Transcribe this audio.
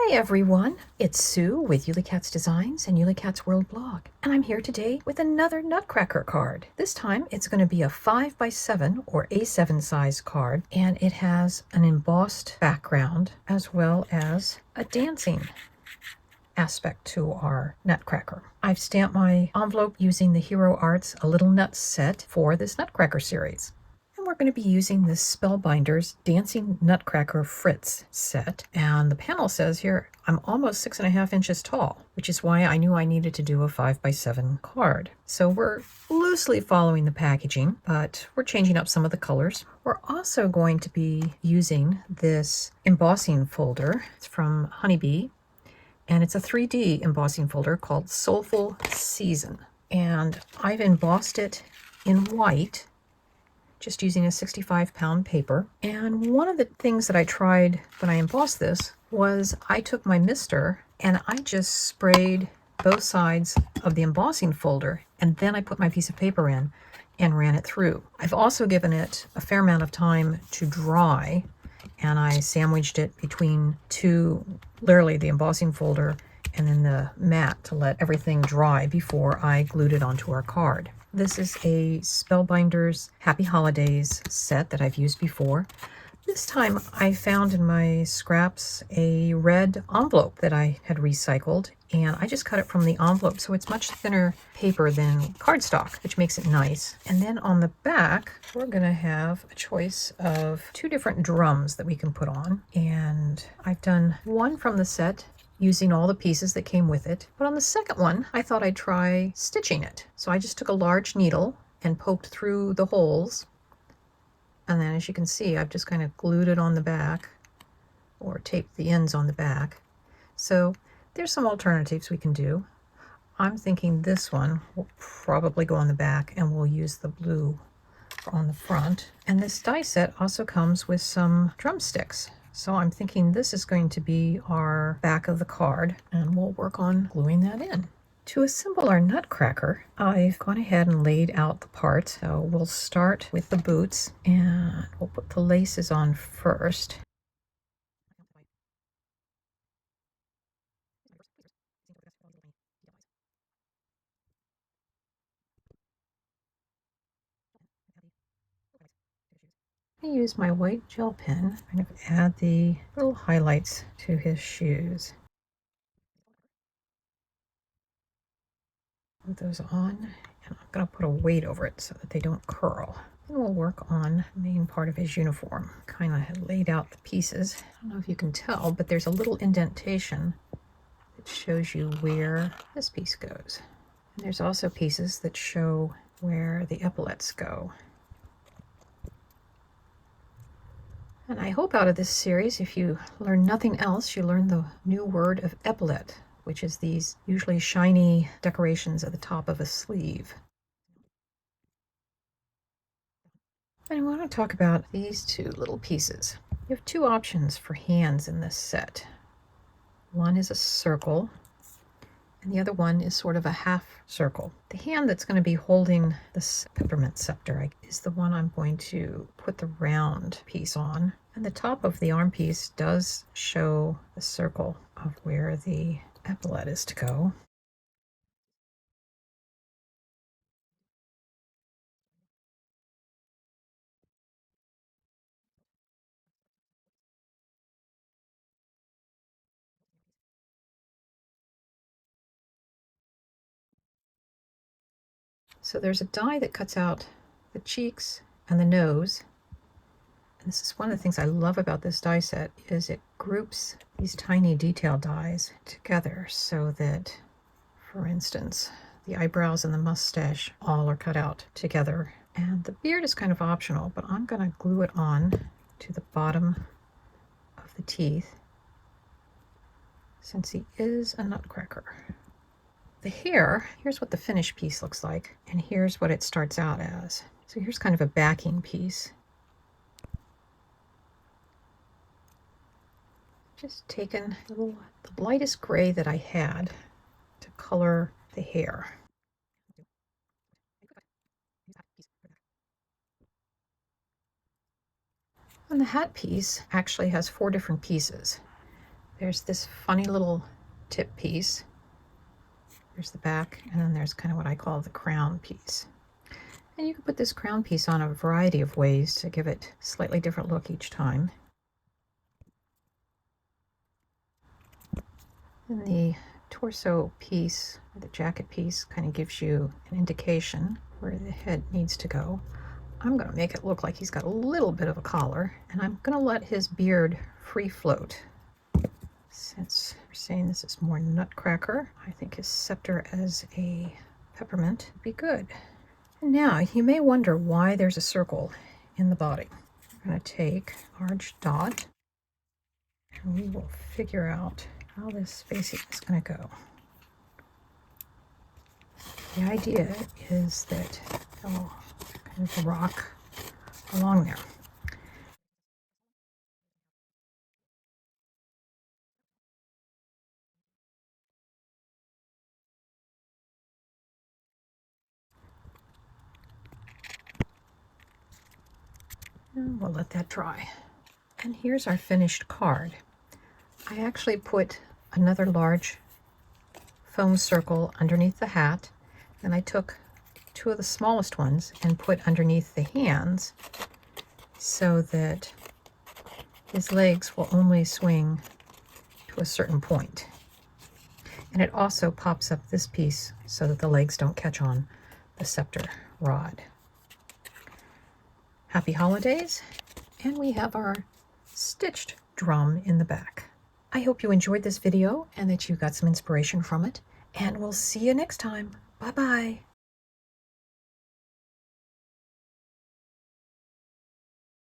Hi everyone, it's Sue with Ully Cat's Designs and Ully Cat's World blog, and I'm here today with another Nutcracker card. This time it's going to be a 5x7 or A7 size card, and it has an embossed background as well as a dancing aspect to our Nutcracker. I've stamped my envelope using the Hero Arts A Little Nuts set for this Nutcracker series. And we're going to be using this Spellbinders Dancing Nutcracker Fritz set. And the panel says here, I'm almost 6.5 inches tall, which is why I knew I needed to do a 5x7 card. So we're loosely following the packaging, but we're changing up some of the colors. We're also going to be using this embossing folder. It's from Honeybee, and it's a 3D embossing folder called Soulful Season. And I've embossed it in white, just using a 65-pound paper. And one of the things that I tried when I embossed this was I took my mister and I just sprayed both sides of the embossing folder, and then I put my piece of paper in and ran it through. I've also given it a fair amount of time to dry, and I sandwiched it between literally the embossing folder and then the mat to let everything dry before I glued it onto our card. This is a Spellbinders Happy Holidays set that I've used before. This time I found in my scraps a red envelope that I had recycled, and I just cut it from the envelope, so it's much thinner paper than cardstock, which makes it nice. And then on the back, we're going to have a choice of 2 different drums that we can put on. And I've done one from the set using all the pieces that came with it. But on the second one, I thought I'd try stitching it. So I just took a large needle and poked through the holes. And then as you can see, I've just kind of glued it on the back, or taped the ends on the back. So there's some alternatives we can do. I'm thinking this one will probably go on the back, and we'll use the blue on the front. And this die set also comes with some drumsticks. So I'm thinking this is going to be our back of the card, and we'll work on gluing that in. To assemble our Nutcracker, I've gone ahead and laid out the parts. So we'll start with the boots, and we'll put the laces on first. I use my white gel pen to kind of add the little highlights to his shoes. Put those on, and I'm going to put a weight over it so that they don't curl. Then we'll work on the main part of his uniform. Kind of had laid out the pieces. I don't know if you can tell, but there's a little indentation that shows you where this piece goes. And there's also pieces that show where the epaulets go. And I hope out of this series, if you learn nothing else, you learn the new word of epaulette, which is these usually shiny decorations at the top of a sleeve. And I want to talk about these 2 little pieces. You have 2 options for hands in this set. One is a circle, and the other one is sort of a half circle. The hand that's going to be holding this peppermint scepter is the one I'm going to put the round piece on. And the top of the arm piece does show the circle of where the epaulette is to go. So there's a die that cuts out the cheeks and the nose. And this is one of the things I love about this die set, is it groups these tiny detail dies together so that, for instance, the eyebrows and the mustache all are cut out together. And the beard is kind of optional, but I'm going to glue it on to the bottom of the teeth since he is a Nutcracker. The hair, here's what the finished piece looks like, and here's what it starts out as. So here's kind of a backing piece. Just taken the lightest gray that I had to color the hair. And the hat piece actually has 4 different pieces. There's this funny little tip piece. There's the back, and then there's kind of what I call the crown piece. And you can put this crown piece on a variety of ways to give it a slightly different look each time. And the torso piece, or the jacket piece, kind of gives you an indication where the head needs to go. I'm going to make it look like he's got a little bit of a collar, and I'm going to let his beard free float. Since we're saying this is more Nutcracker, I think his scepter as a peppermint would be good. And now you may wonder why there's a circle in the body. I'm going to take a large dot, and we will figure out how this spacing is going to go. The idea is that kind of rock along there. And we'll let that dry. And here's our finished card. I actually put another large foam circle underneath the hat, and I took two of the smallest ones and put underneath the hands so that his legs will only swing to a certain point. And it also pops up this piece so that the legs don't catch on the scepter rod. Happy holidays, and we have our stitched drum in the back. I hope you enjoyed this video and that you got some inspiration from it, and we'll see you next time. Bye-bye.